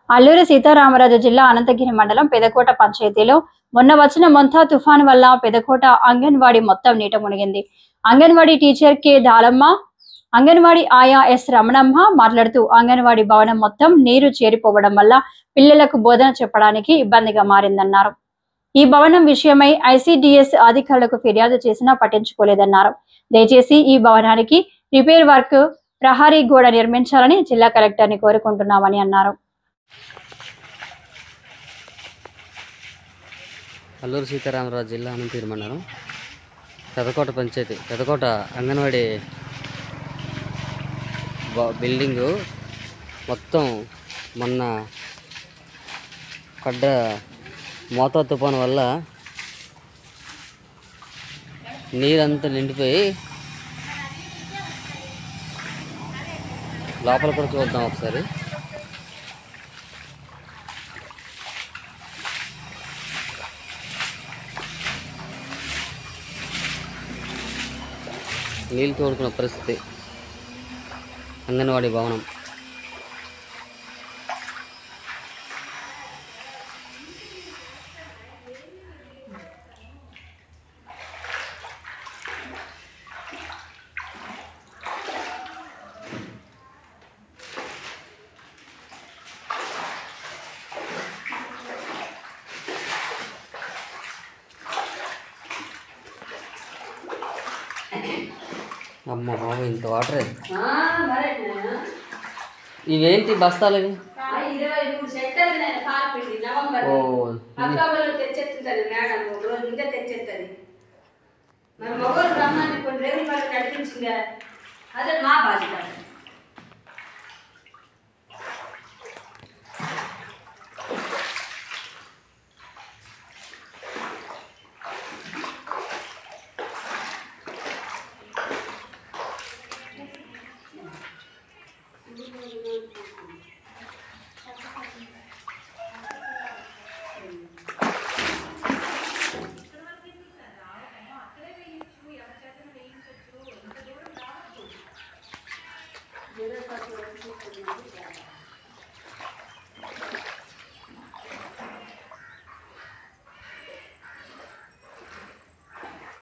అల్లూరి సీతారామరాజు జిల్లా అనంతగిరి మండలం పెదకోట పంచాయతీలో మొన్న వచ్చిన మొంతా తుఫాను వల్ల పెదకోట అంగన్వాడీ మొత్తం నీట మునిగింది. అంగన్వాడీ టీచర్ కె దాలమ్మ, అంగన్వాడీ ఆయా ఎస్ రమణమ్మ మాట్లాడుతూ అంగన్వాడీ భవనం మొత్తం నీరు చేరిపోవడం వల్ల పిల్లలకు బోధన చెప్పడానికి ఇబ్బందిగా మారిందన్నారు. ఈ భవనం విషయమై ఐసిడిఎస్ అధికారులకు ఫిర్యాదు చేసినా పట్టించుకోలేదన్నారు. దయచేసి ఈ భవనానికి రిపేర్ వర్క్, ప్రహరీ గోడ నిర్మించాలని జిల్లా కలెక్టర్ని కోరుకుంటున్నామని అన్నారు. అల్లూరి సీతారామరాజు జిల్లా అనంతగిరి మండలం పెదకోట పంచాయతీ పెదకోట అంగన్వాడీ బిల్డింగు మొత్తం మొన్న పడ్డ మోతా తుఫాను వల్ల నీరంతా నిండిపోయి లోపల కూడా చూద్దాం ఒకసారి. నీళ్ళు తోడుకున్న పరిస్థితి అంగన్వాడీ భవనం. అమ్మ బాబు ఇంత వాటరే. ఇవేంటి బస్తాలు? ఇవి అదే మా బాధ్యత.